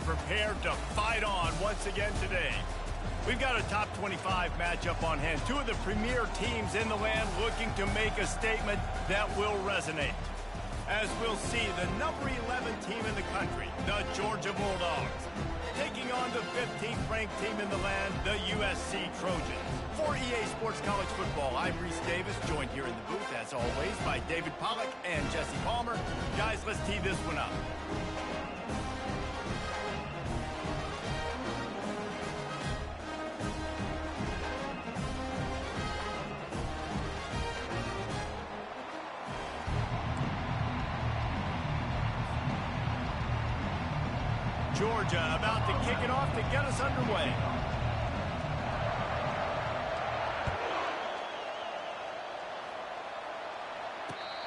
prepared to fight on once again today. We've got a top 25 matchup on hand. Two of the premier teams in the land looking to make a statement that will resonate. As we'll see, the number 11 team in the country, the Georgia Bulldogs, taking on the 15th ranked team in the land, the USC Trojans. For EA Sports College Football, I'm Reese Davis, joined here in the booth, as always, by David Pollack and Jesse Palmer. Guys, let's tee this one up. Georgia about to kick it off to get us underway.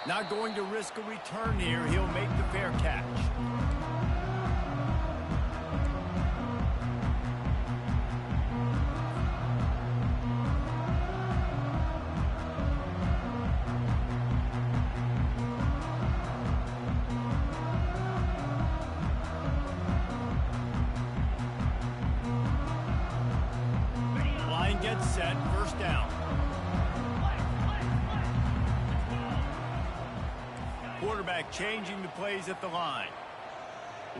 Not going to risk a return here. He'll make the fair catch. Line gets set, first down. Quarterback changing the plays at the line.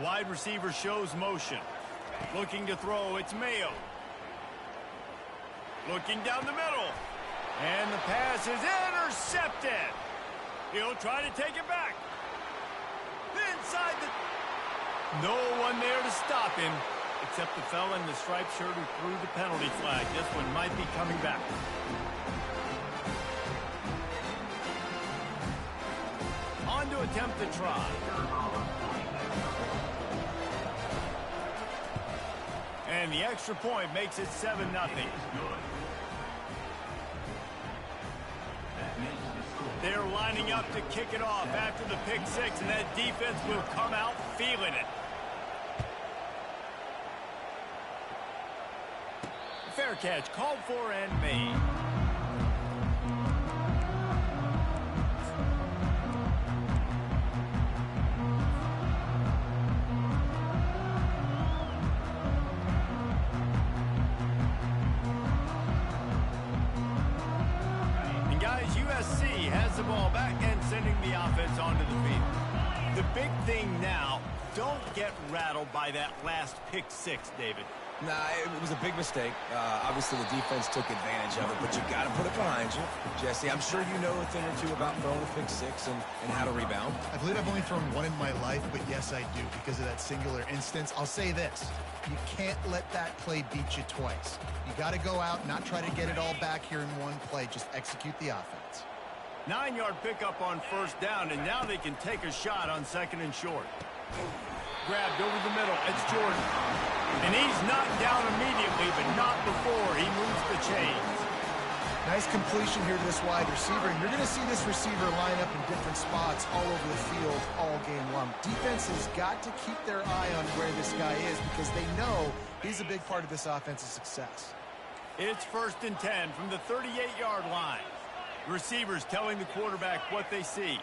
Wide receiver shows motion. Looking to throw, it's Mayo. Looking down the middle. And the pass is intercepted. He'll try to take it back. Inside the... No one there to stop him, except the fella in the striped shirt who threw the penalty flag. This one might be coming back. On to attempt the try. And the extra point makes it 7-0. They're lining up to kick it off after the pick six, and that defense will come out feeling it. Fair catch called for and made. And guys, USC has the ball back and sending the offense onto the field. The big thing now, don't get rattled by that last pick six, David. Nah, it was a big mistake. Obviously, the defense took advantage of it, but you got to put it behind you. Jesse, I'm sure you know a thing or two about throwing a pick six and how to rebound. I believe I've only thrown one in my life, but yes, I do because of that singular instance. I'll say this. You can't let that play beat you twice. You got to go out, not try to get it all back here in one play. Just execute the offense. 9-yard pickup on first down, and now they can take a shot on second and short. Grabbed over the middle. It's Jordan. And he's knocked down immediately, but not before he moves the chains. Nice completion here to this wide receiver. And you're going to see this receiver line up in different spots all over the field all game long. Defense has got to keep their eye on where this guy is because they know he's a big part of this offense's success. It's 1st and 10 from the 38-yard line. Receivers telling the quarterback what they see.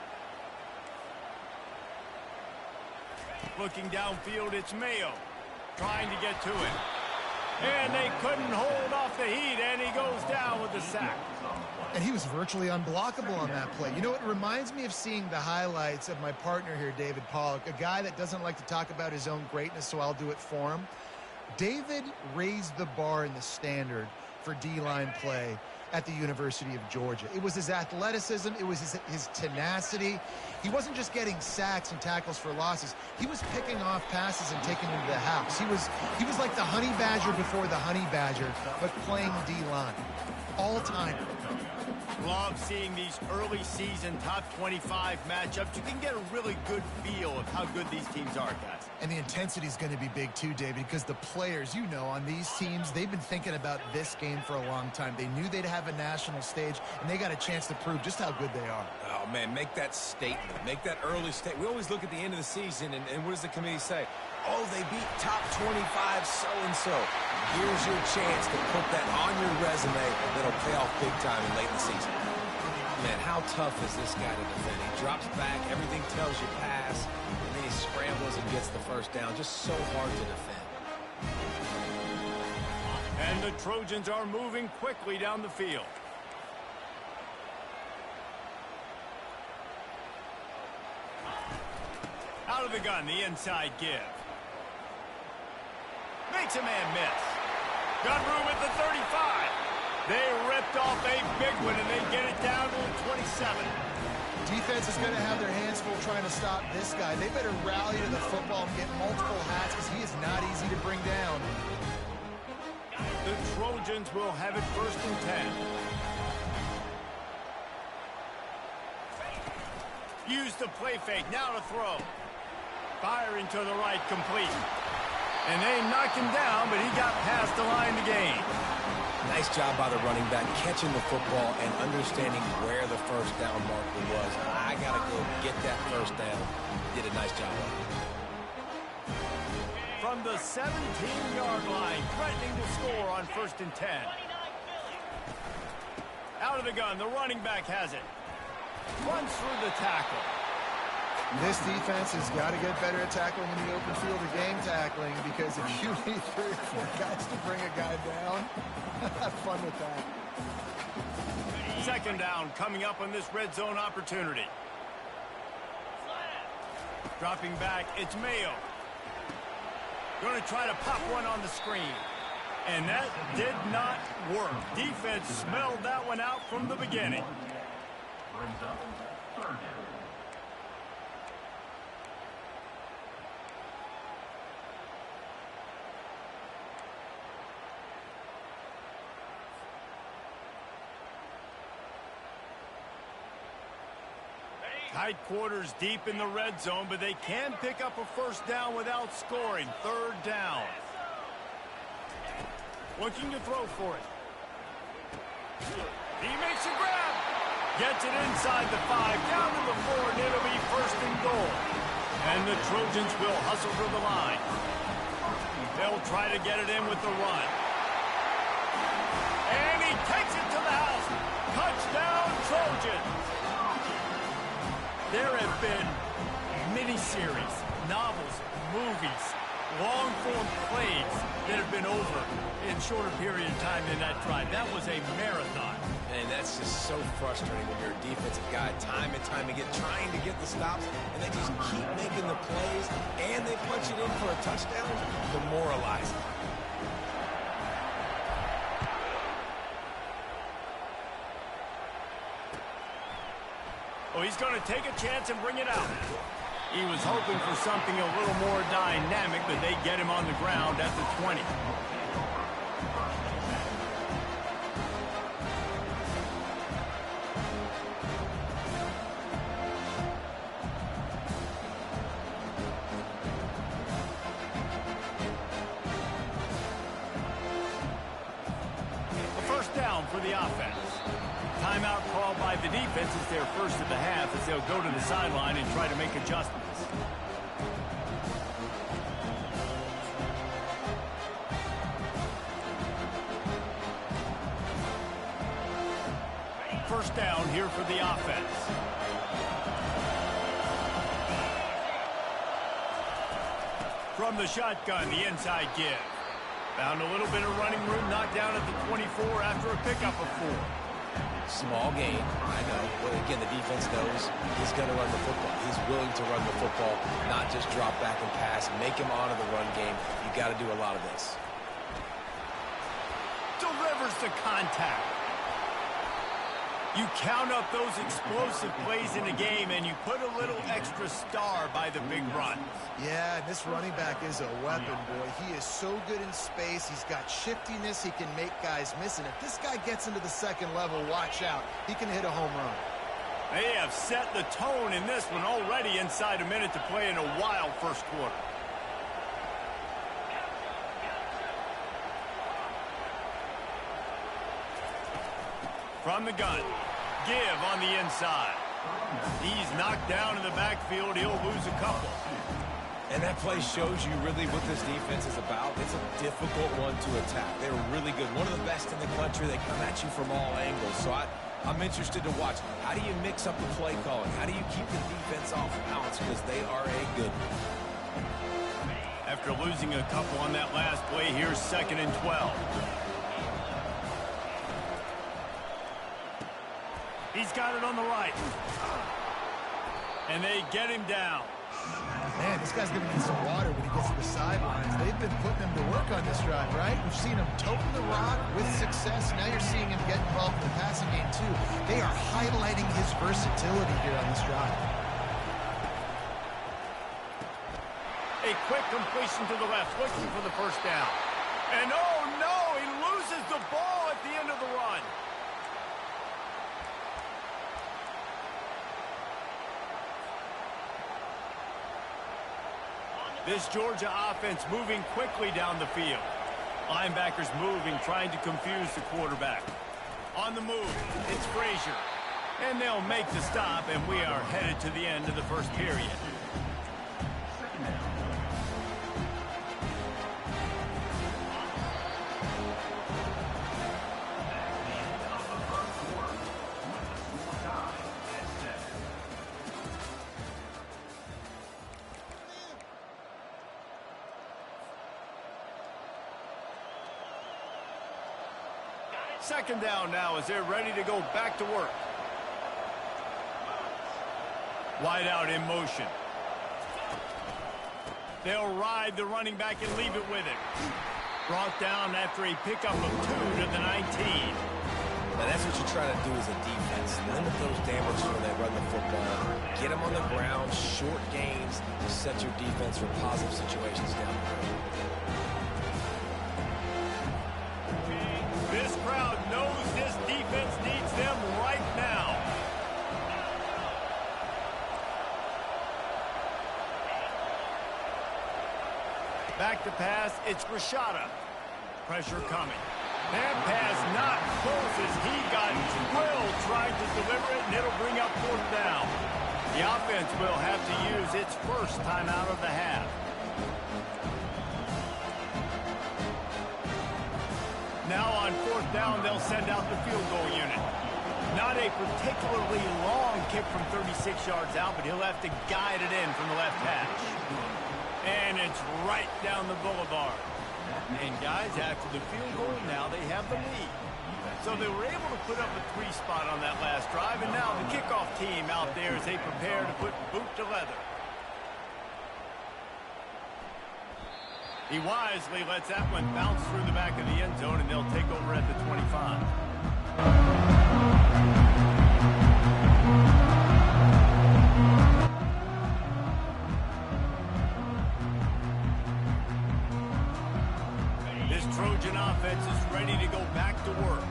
Looking downfield, it's Mayo. Trying to get to it. And they couldn't hold off the heat, and he goes down with the sack. And he was virtually unblockable on that play. You know, it reminds me of seeing the highlights of my partner here, David Pollack, a guy that doesn't like to talk about his own greatness, so I'll do it for him. David raised the bar in the standard for D-line play at the University of Georgia. It was his athleticism. It was his tenacity. He wasn't just getting sacks and tackles for losses. He was picking off passes and taking them to the house. He was like the honey badger before the honey badger, but playing D-line. All-time. Love seeing these early season top 25 matchups. You can get a really good feel of how good these teams are, guys. And the intensity is going to be big too, David, because the players, you know, on these teams, they've been thinking about this game for a long time. They knew they'd have a national stage, and they got a chance to prove just how good they are. Oh, man, make that statement. Make that early statement. We always look at the end of the season, and what does the committee say? Oh, they beat top 25 so-and-so. Here's your chance to put that on your resume that'll pay off big time in late in the season. Man, how tough is this guy to defend? He drops back, everything tells you pass, and then he scrambles and gets the first down. Just so hard to defend. And the Trojans are moving quickly down the field. Out of the gun, the inside give. Makes a man miss. Got room at the 35. They ripped off a big one, and they get it down to the 27. Defense is going to have their hands full trying to stop this guy. They better rally to the football and get multiple hats because he is not easy to bring down. The Trojans will have it 1st and 10. Use the play fake, now to throw. Firing to the right, complete. And they knocked him down, but he got past the line to gain. Nice job by the running back, catching the football and understanding where the first down marker was. I got to go get that first down. Did a nice job of it. From the 17-yard line, threatening to score on 1st and 10. Out of the gun, the running back has it. Runs through the tackle. This defense has got to get better at tackling in the open field or game tackling, because if you need 3 or 4 guys to bring a guy down, have fun with that. 2nd down coming up on this red zone opportunity. Dropping back, it's Mayo. Going to try to pop one on the screen. And that did not work. Defense smelled that one out from the beginning. Tight quarters deep in the red zone, but they can pick up a 1st down without scoring. 3rd down. Looking to throw for it. He makes a grab. Gets it inside the 5, down to the 4, and it'll be 1st and goal. And the Trojans will hustle to the line. They'll try to get it in with the run. And he takes it to the house. Touchdown, Trojans. There have been miniseries, novels, movies, long-form plays that have been over in shorter period of time than that drive. That was a marathon. And that's just so frustrating when you're a defensive guy, time and time again, trying to get the stops, and they just keep making the plays, and they punch it in for a touchdown. Demoralizing. Oh, he's going to take a chance and bring it out. He was hoping for something a little more dynamic, but they get him on the ground at the 20. A 1st down for the offense. Timeout called by the defense. It's their 1st of the half as they'll go to the sideline and try to make adjustments. First down here for the offense. From the shotgun, the inside give. Found a little bit of running room, knocked down at the 24 after a pickup of 4. Small gain, I know. But again, the defense knows he's going to run the football. He's willing to run the football, not just drop back and pass, make him honor the run game. You got to do a lot of this. Delivers the contact. You count up those explosive plays in a game, and you put a little extra star by the big run. Yeah, this running back is a weapon, boy. He is so good in space. He's got shiftiness. He can make guys miss. And if this guy gets into the 2nd level, watch out. He can hit a home run. They have set the tone in this one already inside a minute to play in a wild 1st quarter. From the gun, give on the inside. He's knocked down in the backfield. He'll lose a couple. And that play shows you really what this defense is about. It's a difficult one to attack. They're really good. One of the best in the country. They come at you from all angles. So I'm interested to watch. How do you mix up the play calling? How do you keep the defense off balance? Because they are a good one. After losing a couple on that last play, here's 2nd and 12. He's got it on the right. And they get him down. Man, this guy's going to need some water when he gets to the sidelines. They've been putting him to work on this drive, right? We've seen him toting the rock with success. Now you're seeing him get involved in the passing game, too. They are highlighting his versatility here on this drive. A quick completion to the left, looking for the first down. And oh no, he loses the ball at the end of the run. This Georgia offense moving quickly down the field. Linebackers moving, trying to confuse the quarterback. On the move, it's Frazier. And they'll make the stop, and we are headed to the end of the first period. Second down now as they're ready to go back to work. Wide out in motion. They'll ride the running back and leave it with him. Brought down after a pickup of 2 to the 19. Now that's what you try to do as a defense. Limit those damage when they run the football. Get them on the ground, short gains to set your defense for positive situations down the road. This crowd knows this defense needs them right now. Back to pass, it's Rashada. Pressure coming. That pass not close as he got drilled trying to deliver it, and it'll bring up 4th down. The offense will have to use its first timeout of the half. Now on 4th down, they'll send out the field goal unit. Not a particularly long kick from 36 yards out, but he'll have to guide it in from the left hash. And it's right down the boulevard. And guys, after the field goal, now they have the lead. So they were able to put up a 3 spot on that last drive, and now the kickoff team out there as they prepare to put boot to leather. He wisely lets that one bounce through the back of the end zone, and they'll take over at the 25. This Trojan offense is ready to go back to work.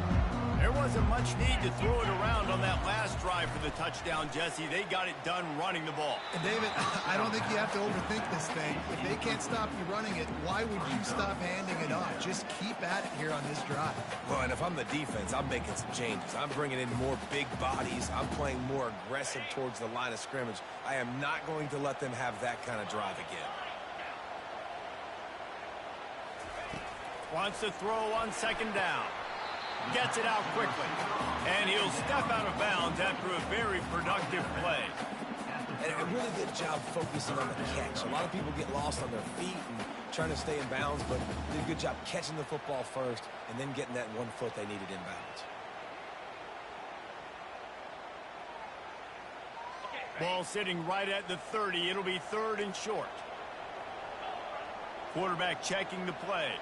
There wasn't much need to throw it around on that last drive for the touchdown, Jesse. They got it done running the ball. And David, I don't think you have to overthink this thing. If they can't stop you running it, why would you stop handing it off? Just keep at it here on this drive. Well, and if I'm the defense, I'm making some changes. I'm bringing in more big bodies. I'm playing more aggressive towards the line of scrimmage. I am not going to let them have that kind of drive again. Wants to throw on 2nd down. Gets it out quickly. And he'll step out of bounds after a very productive play. And a really good job focusing on the catch. A lot of people get lost on their feet and trying to stay in bounds, but did a good job catching the football first and then getting that 1 foot they needed in bounds. Ball sitting right at the 30. It'll be 3rd and short. Quarterback checking the play.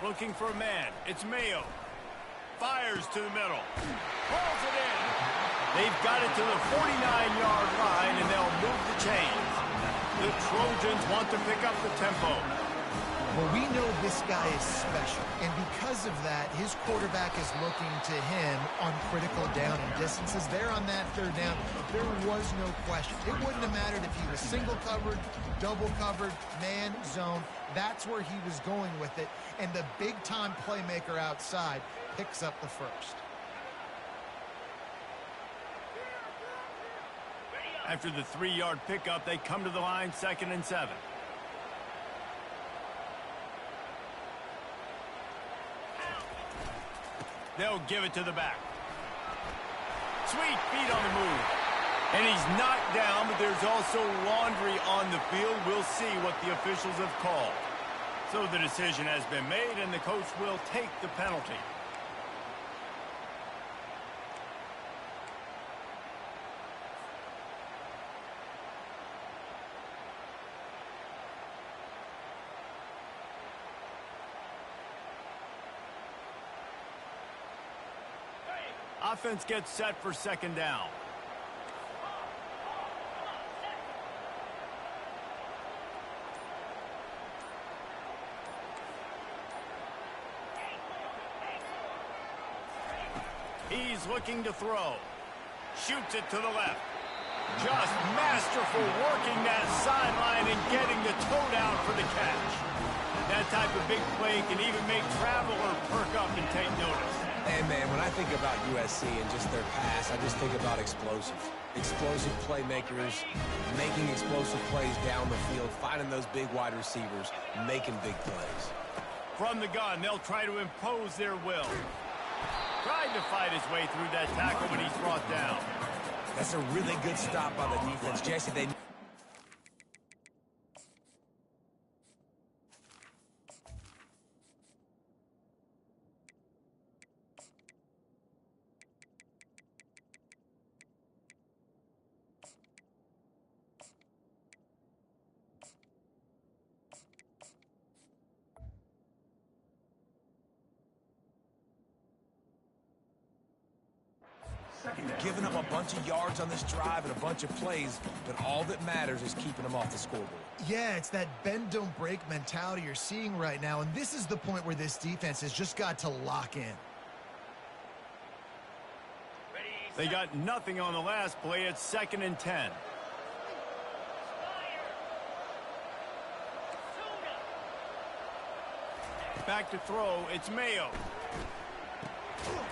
Looking for a man. It's Mayo. Fires to the middle. Pulls it in. They've got it to the 49-yard line, and they'll move the chains. The Trojans want to pick up the tempo. Well, we know this guy is special, and because of that, his quarterback is looking to him on critical down and distances. There on that 3rd down, there was no question. It wouldn't have mattered if he was single covered, double covered, man, zone. That's where he was going with it, and the big-time playmaker outside picks up the first. After the 3-yard pickup, they come to the line 2nd and 7. They'll give it to the back. Sweet feet on the move. And he's knocked down, but there's also laundry on the field. We'll see what the officials have called. So the decision has been made, and the coach will take the penalty. Offense gets set for second down. He's looking to throw. Shoots it to the left. Just masterful working that sideline and getting the toe down for the catch. That type of big play can even make Traveler perk up and take notice. Hey, man, when I think about USC and just their pass, I just think about explosive. Explosive playmakers, making explosive plays down the field, finding those big wide receivers, making big plays. From the gun, they'll try to impose their will. Tried to fight his way through that tackle, but he's brought down. That's a really good stop by the defense. Jesse, they... Giving up a bunch of yards on this drive and a bunch of plays, but all that matters is keeping them off the scoreboard. Yeah, it's that bend, don't break mentality you're seeing right now, and this is the point where this defense has just got to lock in. They got nothing on the last play. It's 2nd and 10. Back to throw. It's Mayo.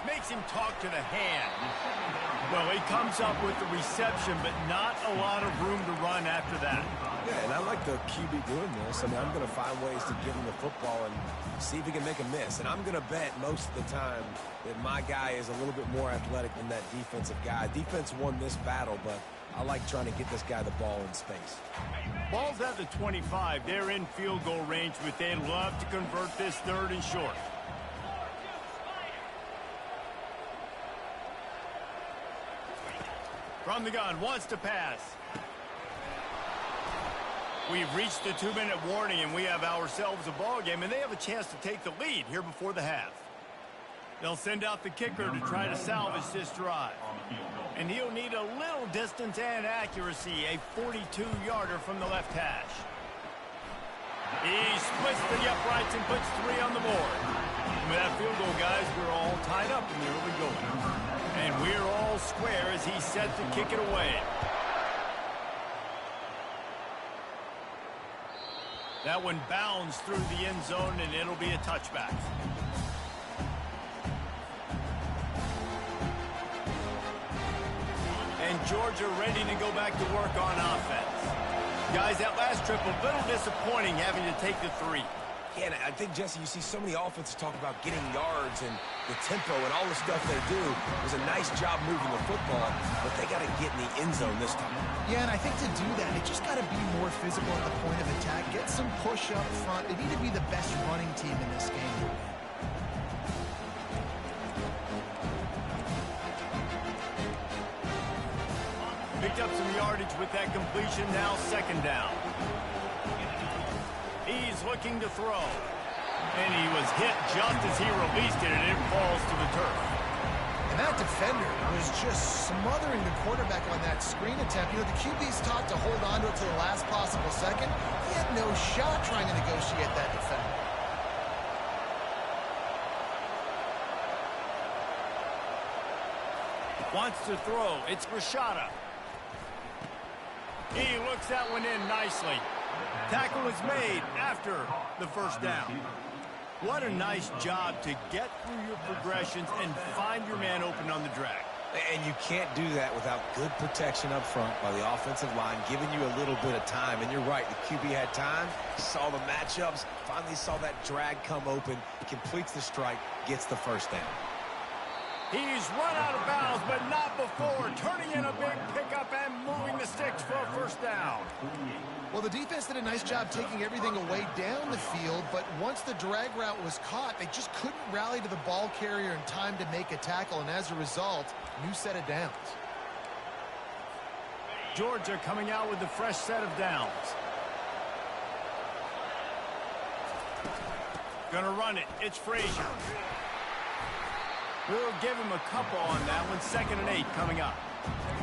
Makes him talk to the hand. Well, he comes up with the reception, but not a lot of room to run after that. Yeah, and I like the QB doing this. I mean, I'm going to find ways to give him the football and see if he can make a miss. And I'm going to bet most of the time that my guy is a little bit more athletic than that defensive guy. Defense won this battle, but I like trying to get this guy the ball in space. Ball's at the 25. They're in field goal range, but they'd love to convert this 3rd and short. From the gun, wants to pass. We've reached the 2-minute warning, and we have ourselves a ball game, and they have a chance to take the lead here before the half. They'll send out the kicker to try to salvage this drive. And he'll need a little distance and accuracy, a 42-yarder from the left hash. He splits the uprights and puts 3 on the board. With that field goal, guys, we're all tied up in the early going. And we're all square as he's set to kick it away. That one bounds through the end zone, and it'll be a touchback. And Georgia ready to go back to work on offense. Guys, that last trip, a little disappointing having to take the 3. Yeah, and I think, Jesse, you see so many offenses talk about getting yards and the tempo and all the stuff they do. It was a nice job moving the football, but they got to get in the end zone this time. Yeah, and I think to do that, they just got to be more physical at the point of attack, get some push up front. They need to be the best running team in this game to win. Picked up some yardage with that completion. Now 2nd down. He's looking to throw. And he was hit just as he released it, and it falls to the turf. And that defender was just smothering the quarterback on that screen attempt. You know, the QB's taught to hold on to it to the last possible second. He had no shot trying to negotiate that defender. Wants to throw. It's Rashada. He looks that one in nicely. Tackle was made after the 1st down. What a nice job to get through your progressions and find your man open on the drag. And you can't do that without good protection up front by the offensive line, giving you a little bit of time. And you're right, the QB had time, saw the matchups, finally saw that drag come open, completes the strike, gets the 1st down. He's run out of bounds, but not before. Turning in a big pickup and moving the sticks for a first down. Well, the defense did a nice job taking everything away down the field, but once the drag route was caught, they just couldn't rally to the ball carrier in time to make a tackle, and as a result, new set of downs. Georgia coming out with a fresh set of downs. Gonna run it. It's Frazier. We'll give him a couple on that one. 2nd and 8 coming up.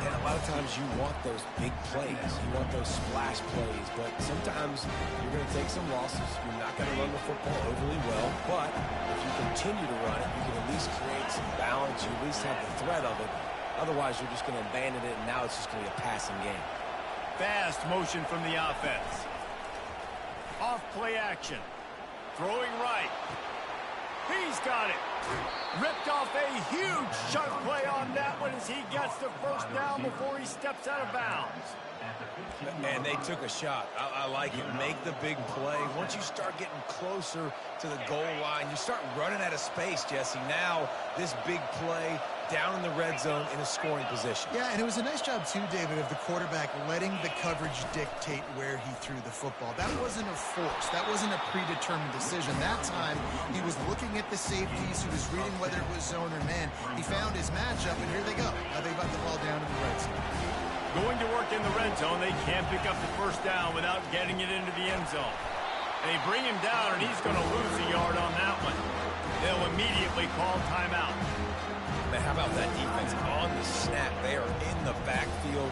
And a lot of times you want those big plays. You want those splash plays. But sometimes you're going to take some losses. You're not going to run the football overly well. But if you continue to run it, you can at least create some balance. You at least have the threat of it. Otherwise, you're just going to abandon it, and now it's just going to be a passing game. Fast motion from the offense. Off play action. Throwing right. He's got it. Ripped off a huge chunk play on that one as he gets the first down before he steps out of bounds. And they took a shot. I like it. Make the big play. Once you start getting closer to the goal line, you start running out of space, Jesse. Now, this big play down in the red zone in a scoring position. Yeah, and it was a nice job, too, David, of the quarterback letting the coverage dictate where he threw the football. That wasn't a force. That wasn't a predetermined decision. That time, he was looking at the safeties. He was reading whether it was zone or man. He found his matchup, and here they go. Now they've got the ball down in the red zone. Going to work in the red zone, they can't pick up the first down without getting it into the end zone. They bring him down, and he's going to lose a yard on that one. They'll immediately call timeout. Man, how about that defense on the snap? They are in the backfield.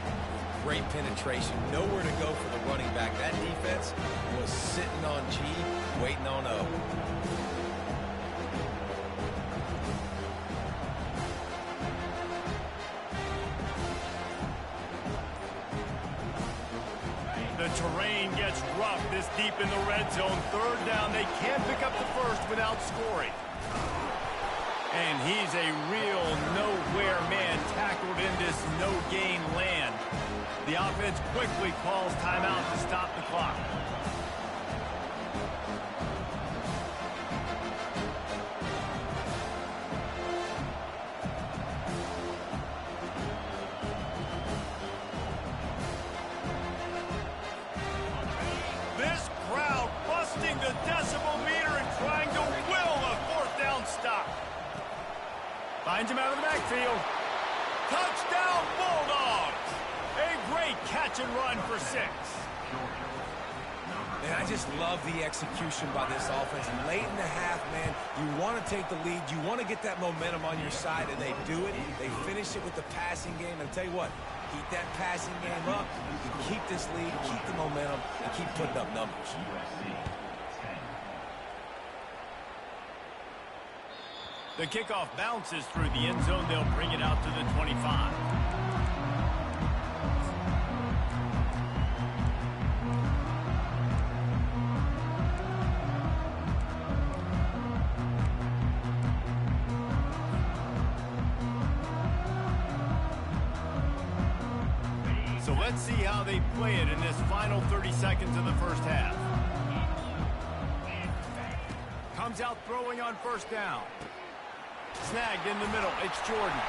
Great penetration. Nowhere to go for the running back. That defense was sitting on G, waiting on O. The terrain gets rough this deep in the red zone. 3rd down. They can't pick up the first without scoring. And he's a real nowhere man tackled in this no-gain land. The offense quickly calls timeout to stop the clock. This crowd busting the decibel meter and trying to will a 4th down stop. Finds him out of the backfield. Touchdown, Bulldogs! A great catch and run for 6. And I just love the execution by this offense. Late in the half, man, you want to take the lead. You want to get that momentum on your side, and they do it. They finish it with the passing game. And I'll tell you what, keep that passing game up. You can keep this lead, keep the momentum, and keep putting up numbers. The kickoff bounces through the end zone. They'll bring it out to the 25. So let's see how they play it in this final 30 seconds of the first half. Comes out throwing on 1st down. Snagged in the middle. It's Jordan.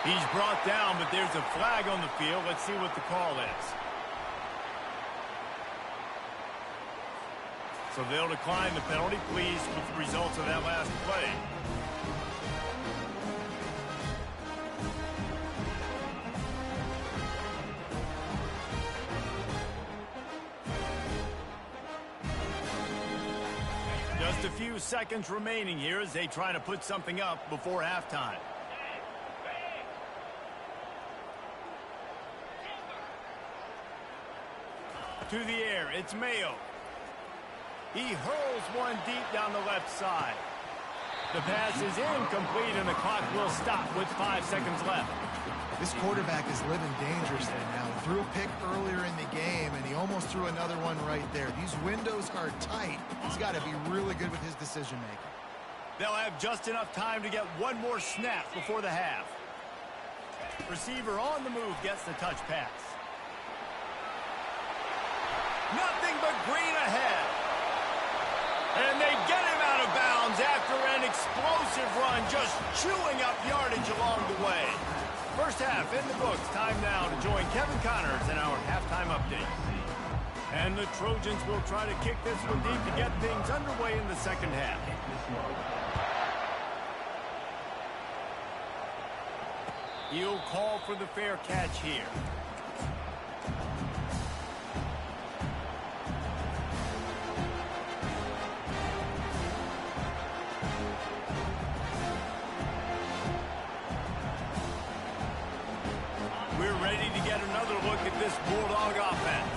He's brought down, but there's a flag on the field. Let's see what the call is. So they'll decline the penalty, pleased with the results of that last play. Just a few seconds remaining here as they try to put something up before halftime. To the air, it's Mayo. He hurls one deep down the left side. The pass is incomplete, and the clock will stop with 5 seconds left. This quarterback is living dangerously now. Threw a pick earlier in the game, and he almost threw another one right there. These windows are tight. He's got to be really good with his decision-making. They'll have just enough time to get one more snap before the half. Receiver on the move gets the touch pass. Nothing but green ahead. And they get him out of bounds after an explosive run, just chewing up yardage along the way. First half in the books. Time now to join Kevin Connors in our halftime update. And the Trojans will try to kick this one deep to get things underway in the second half. He'll call for the fair catch here. We're ready to get another look at this Bulldog offense.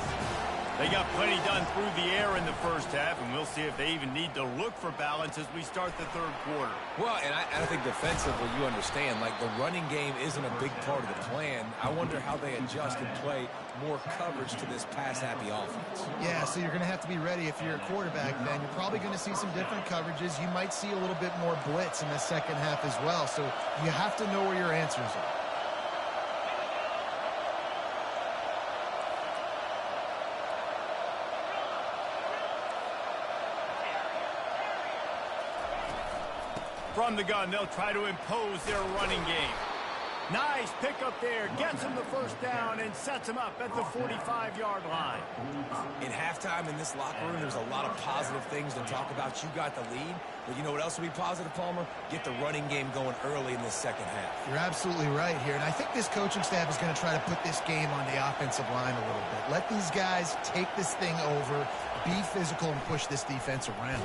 They got plenty done through the air in the first half, and we'll see if they even need to look for balance as we start the third quarter. Well, and I think defensively, you understand, like the running game isn't a big part of the plan. I wonder how they adjust and play more coverage to this pass-happy offense. Yeah, so you're going to have to be ready if you're a quarterback then. You're probably going to see some different coverages. You might see a little bit more blitz in the second half as well, so you have to know where your answers are. From the gun, they'll try to impose their running game. Nice pickup there. Gets him the first down and sets him up at the 45-yard line. In halftime in this locker room, there's a lot of positive things to talk about. You got the lead, but you know what else will be positive, Palmer? Get the running game going early in the second half. You're absolutely right here, and I think this coaching staff is going to try to put this game on the offensive line a little bit. Let these guys take this thing over, be physical, and push this defense around.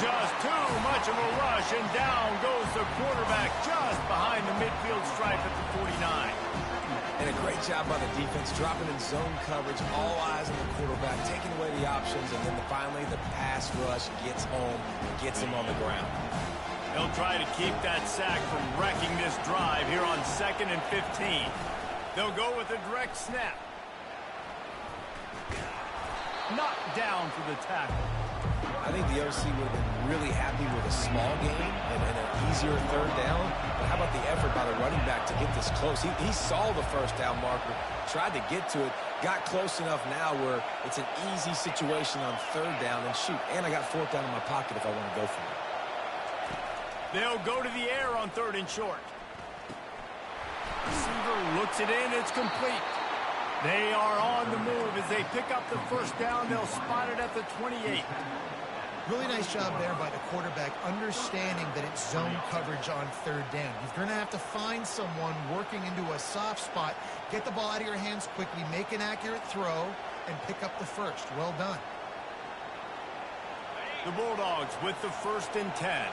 Just too much of a rush, and down goes the quarterback just behind the midfield stripe at the 49. And a great job by the defense, dropping in zone coverage, all eyes on the quarterback, taking away the options, and then finally the pass rush gets home and gets him on the ground. They'll try to keep that sack from wrecking this drive here on 2nd and 15. They'll go with a direct snap. Knocked down for the tackle. I think the OC would have been really happy with a small game and an easier third down. But how about the effort by the running back to get this close? He saw the first down marker, tried to get to it, got close enough now where it's an easy situation on third down. And shoot, and I got fourth down in my pocket if I want to go for it. They'll go to the air on 3rd and short. Receiver looks it in. It's complete. They are on the move as they pick up the first down. They'll spot it at the 28. Really nice job there by the quarterback, understanding that it's zone coverage on 3rd down. You're going to have to find someone working into a soft spot, get the ball out of your hands quickly, make an accurate throw, and pick up the first. Well done. The Bulldogs with the 1st and 10.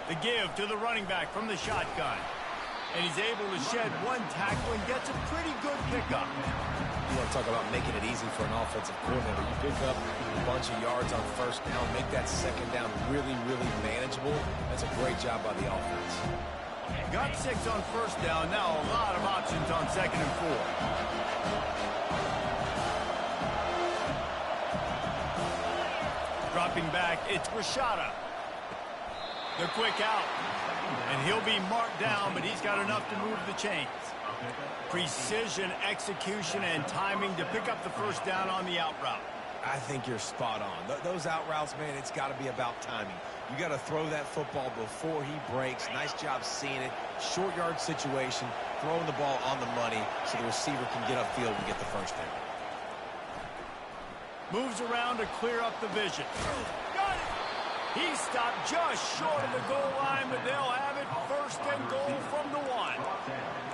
The give to the running back from the shotgun. And he's able to shed one tackle and gets a pretty good pickup. You want to talk about making it easy for an offensive coordinator. You pick up a bunch of yards on first down, make that second down really, really manageable. That's a great job by the offense. Got 6 on first down. Now a lot of options on 2nd and 4. Dropping back, it's Rashada. The quick out. And he'll be marked down, but he's got enough to move the chains. Precision, execution, and timing to pick up the first down on the out route. I think you're spot on. Those out routes, man, it's got to be about timing. You got to throw that football before he breaks. Nice job seeing it. Short yard situation, throwing the ball on the money so the receiver can get upfield and get the first down. Moves around to clear up the vision. Got it! He stopped just short of the goal line, but they'll have it 1st and goal from the 1.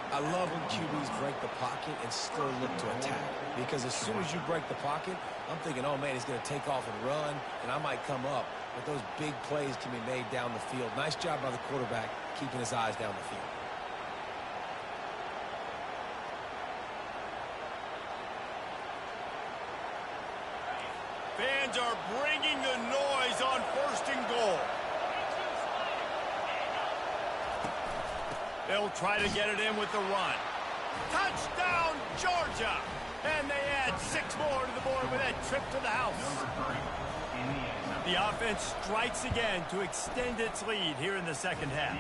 I love when QBs break the pocket and still look to attack. Because as soon as you break the pocket, I'm thinking, oh, man, he's going to take off and run, and I might come up. But those big plays can be made down the field. Nice job by the quarterback keeping his eyes down the field. Fans are bringing the noise on 1st and goal. They'll try to get it in with the run. Touchdown, Georgia! And they add 6 more to the board with that trip to the house. The offense strikes again to extend its lead here in the second half.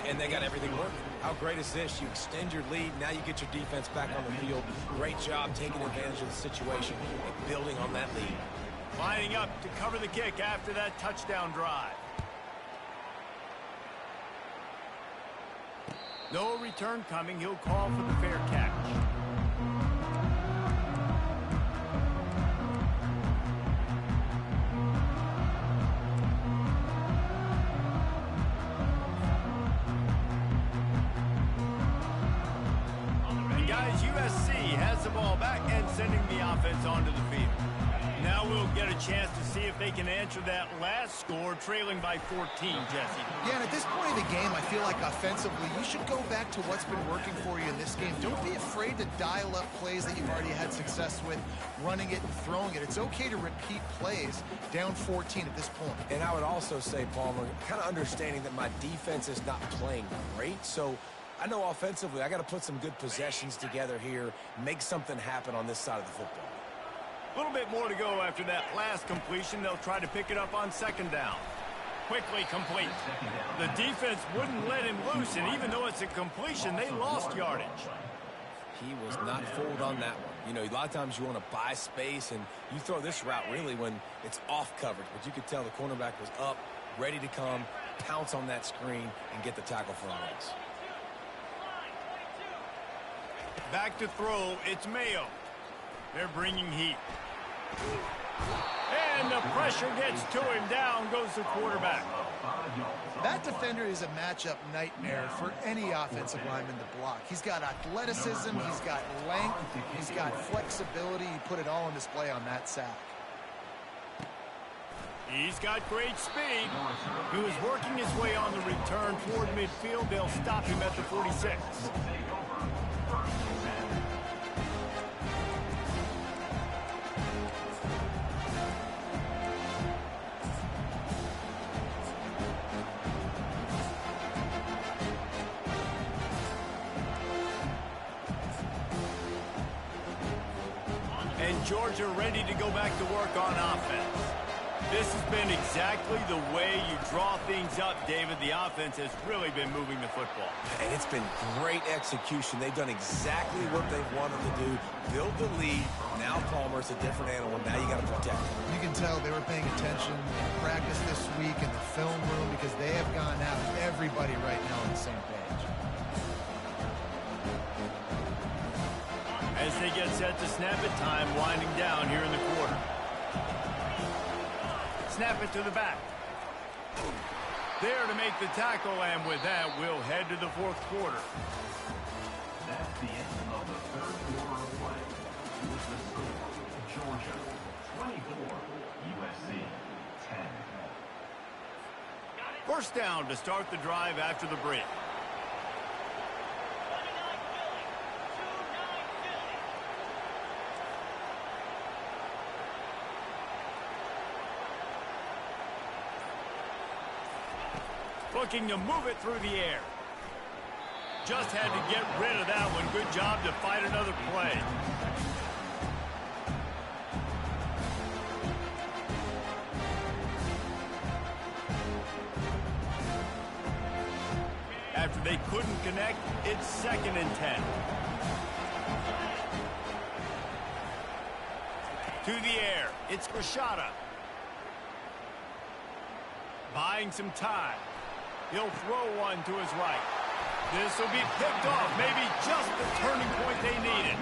And they got everything working. How great is this? You extend your lead, now you get your defense back on the field. Great job taking advantage of the situation and building on that lead. Lining up to cover the kick after that touchdown drive. No return coming. He'll call for the fair catch. And guys, USC has the ball back and sending the offense onto the field. Now we'll get a chance to see if they can answer that last score, trailing by 14, Jesse. Yeah, and at this point in the game, I feel like offensively, you should go back to what's been working for you in this game. Don't be afraid to dial up plays that you've already had success with, running it and throwing it. It's okay to repeat plays down 14 at this point. And I would also say, Palmer, kind of understanding that my defense is not playing great, so I know offensively I got to put some good possessions together here, make something happen on this side of the football. A little bit more to go after that last completion. They'll try to pick it up on second down. Quickly complete. The defense wouldn't let him loose, and even though it's a completion, they lost yardage. He was not fooled on that one. You know, a lot of times you want to buy space, and you throw this route really when it's off coverage. But you could tell the cornerback was up, ready to come, pounce on that screen, and get the tackle for a loss. Back to throw, it's Mayo. They're bringing heat. And the pressure gets to him. Down goes the quarterback. That defender is a matchup nightmare for any offensive lineman to block. He's got athleticism, he's got length, he's got flexibility. He put it all on display on that sack. He's got great speed. He was working his way on the return toward midfield. They'll stop him at the 46. And Georgia ready to go back to work on offense. This has been exactly the way you draw things up, David. The offense has really been moving the football. And it's been great execution. They've done exactly what they've wanted to do. Build the lead. Now Palmer's a different animal. Now you got to protect him. You can tell they were paying attention in practice this week in the film room because they have gone out, everybody right now on the same page. As they get set to snap it, time winding down here in the quarter. Snap it to the back. There to make the tackle, and with that, we'll head to the fourth quarter. That's the end of the third quarter of play. With the score, Georgia 24, USC 10. First down to start the drive after the break. Looking to move it through the air. Just had to get rid of that one. Good job to fight another play. After they couldn't connect, it's 2nd and 10. To the air, it's Rashada. Buying some time. He'll throw one to his right. This will be picked off. Maybe just the turning point they needed.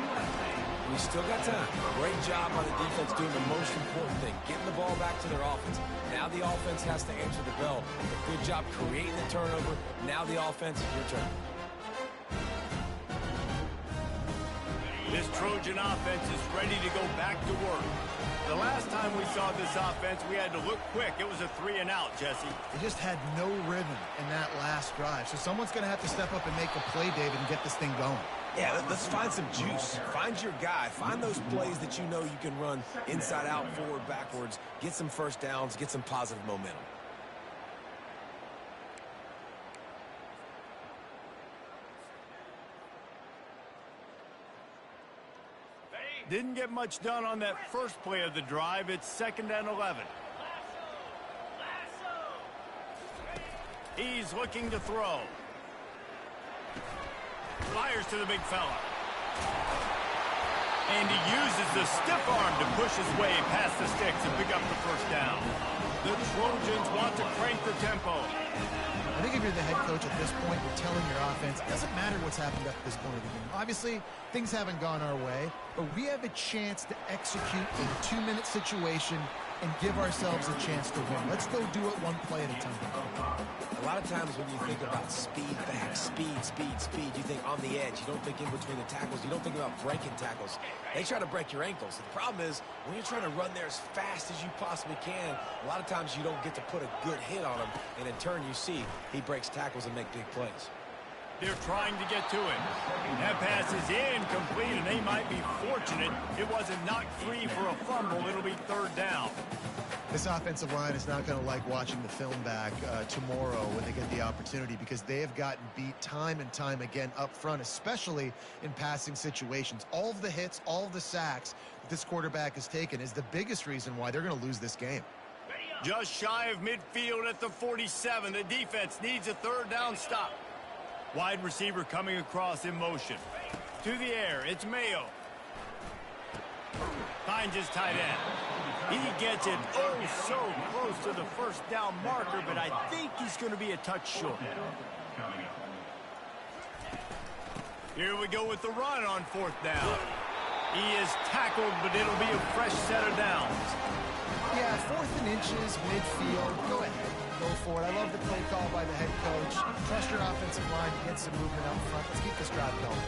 We still got time. Great job by the defense doing the most important thing, getting the ball back to their offense. Now the offense has to answer the bell. Good job creating the turnover. Now the offense, your turn. This Trojan offense is ready to go back to work. The last time we saw this offense, we had to look quick. It was a 3-and-out, Jesse. They just had no rhythm in that last drive. So someone's going to have to step up and make a play, David, and get this thing going. Yeah, let's find some juice. Find your guy. Find those plays that you know you can run inside out, forward, backwards. Get some first downs. Get some positive momentum. Didn't get much done on that first play of the drive. It's 2nd and 11. He's looking to throw. Fires to the big fella. And he uses the stiff arm to push his way past the sticks and pick up the first down. The Trojans want to crank the tempo. I think if you're the head coach at this point, you're telling your offense, it doesn't matter what's happened up to this point of the game. Obviously, things haven't gone our way, but we have a chance to execute in a 2-minute situation and give ourselves a chance to win. Let's go do it one play at a time. A lot of times when you think about speed back, speed, you think on the edge. You don't think in between the tackles. You don't think about breaking tackles. They try to break your ankles. The problem is when you're trying to run there as fast as you possibly can, a lot of times you don't get to put a good hit on him, and in turn you see he breaks tackles and make big plays. They're trying to get to him. That pass is incomplete, and they might be fortunate it wasn't knocked free for a fumble. It'll be third down. This offensive line is not going to like watching the film back tomorrow when they get the opportunity, because they have gotten beat time and time again up front, especially in passing situations. All of the hits, all of the sacks that this quarterback has taken is the biggest reason why they're going to lose this game. Just shy of midfield at the 47. The defense needs a third down stop. Wide receiver coming across in motion. To the air, it's Mayo. Finds his tight end. He gets it oh so close to the first down marker, but I think he's going to be a touch short. Here we go with the run on fourth down. He is tackled, but it'll be a fresh set of downs. Yeah, 4th and inches, midfield. Go ahead. Go for it. I love the play call by the head coach. Trust your offensive line to get some movement up front. Let's keep this drive going.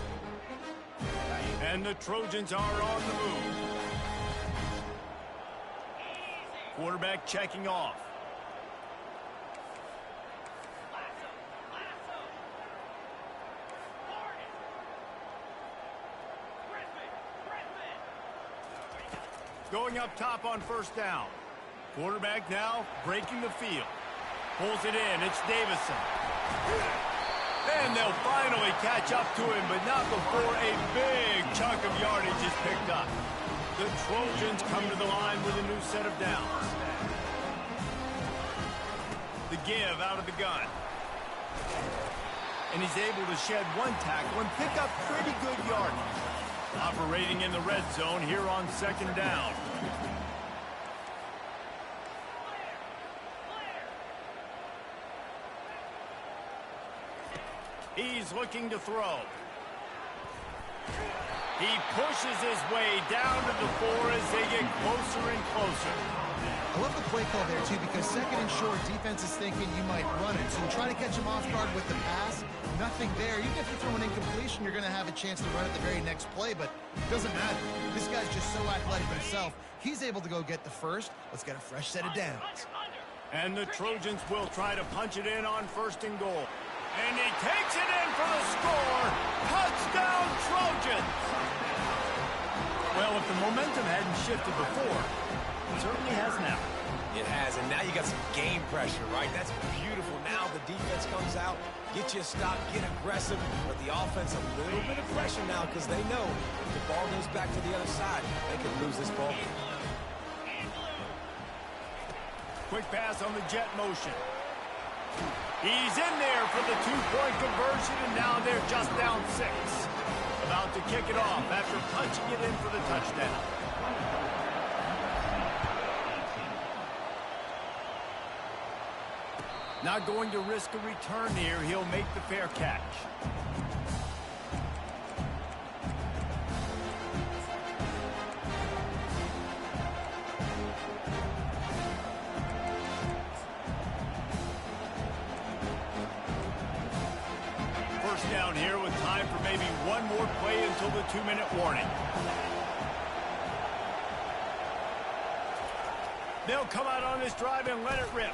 And the Trojans are on the move. Quarterback checking off. Going up top on first down. Quarterback now breaking the field. Pulls it in. It's Davison. And they'll finally catch up to him, but not before a big chunk of yardage is picked up. The Trojans come to the line with a new set of downs. The give out of the gun. And he's able to shed one tackle and pick up pretty good yardage. Operating in the red zone here on second down. He's looking to throw. He pushes his way down to the 4 as they get closer and closer. I love the play call there, too, because second and short, defense is thinking you might run it. So you try to catch him off guard with the pass. Nothing there. Even if you throw an incompletion, you're going to have a chance to run it the very next play, but it doesn't matter. This guy's just so athletic himself. He's able to go get the first. Let's get a fresh set of downs. And the Trojans will try to punch it in on first and goal. And he takes it in for the score. Touchdown, Trojans! Well, if the momentum hadn't shifted before, it certainly has now. It has, and now you got some game pressure, right? That's beautiful. Now the defense comes out, get you a stop, get aggressive, but the offense a little bit of pressure now because they know if the ball goes back to the other side, they could lose this ball game. Quick pass on the jet motion. He's in there for the two-point conversion, and now they're just down 6. About to kick it off after punching it in for the touchdown. Not going to risk a return here. He'll make the fair catch. First down here with time for maybe one more play until the 2-minute warning. They'll come out on this drive and let it rip.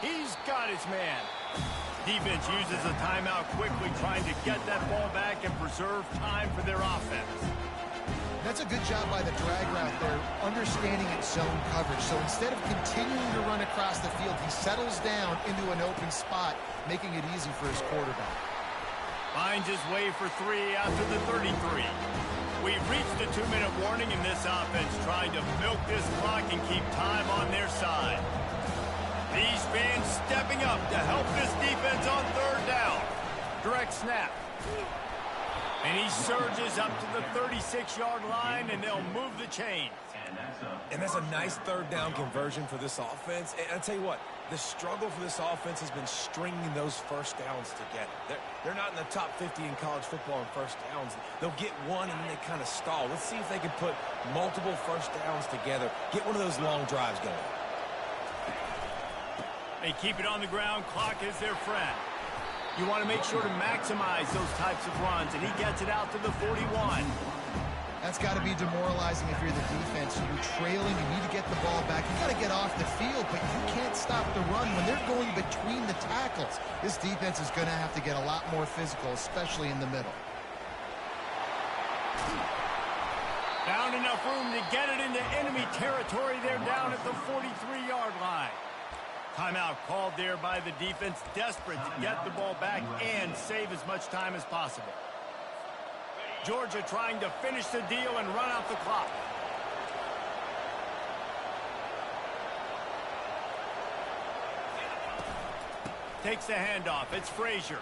He's got his man. Defense uses a timeout quickly, trying to get that ball back and preserve time for their offense. That's a good job by the drag route there, understanding its zone coverage. So instead of continuing to run across the field, he settles down into an open spot, making it easy for his quarterback. Finds his way for 3 after the 33. We've reached the 2-minute warning, and this offense trying to milk this clock and keep time on their side. These fans stepping up to help this defense on third down. Direct snap. And he surges up to the 36-yard line, and they'll move the chain. And that's a nice third down conversion for this offense. And I'll tell you what, the struggle for this offense has been stringing those first downs together. They're not in the top 50 in college football in first downs. They'll get one, and then they kind of stall. Let's see if they can put multiple first downs together, get one of those long drives going. They keep it on the ground. Clock is their friend. You want to make sure to maximize those types of runs, and he gets it out to the 41. That's got to be demoralizing if you're the defense. You're trailing. You need to get the ball back. You got to get off the field, but you can't stop the run when they're going between the tackles. This defense is going to have to get a lot more physical, especially in the middle. Found enough room to get it into enemy territory. They're down at the 43-yard line. Timeout called there by the defense, desperate to get the ball back and save as much time as possible. Georgia trying to finish the deal and run out the clock. Takes the handoff. It's Frazier.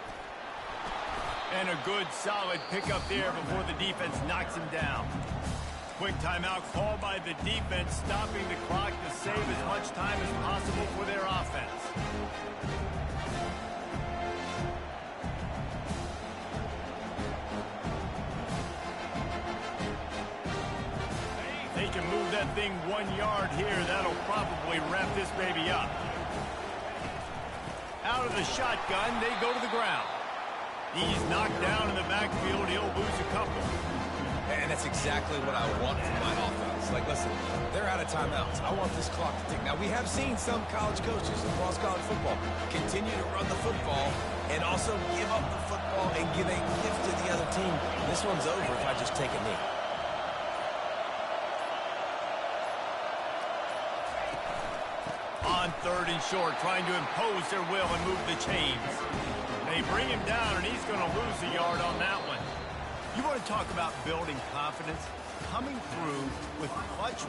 And a good, solid pickup there before the defense knocks him down. Quick timeout called by the defense, stopping the clock to save as much time as possible for their offense. They can move that thing 1 yard here. That'll probably wrap this baby up. Out of the shotgun, they go to the ground. He's knocked down in the backfield. He'll lose a couple. And that's exactly what I want from my offense. Like, listen, they're out of timeouts. I want this clock to tick. Now, we have seen some college coaches across college football continue to run the football and also give up the football and give a gift to the other team. This one's over if I just take a knee. On third and short, trying to impose their will and move the chains. They bring him down, and he's going to lose a yard on that one. You want to talk about building confidence? Coming through with clutch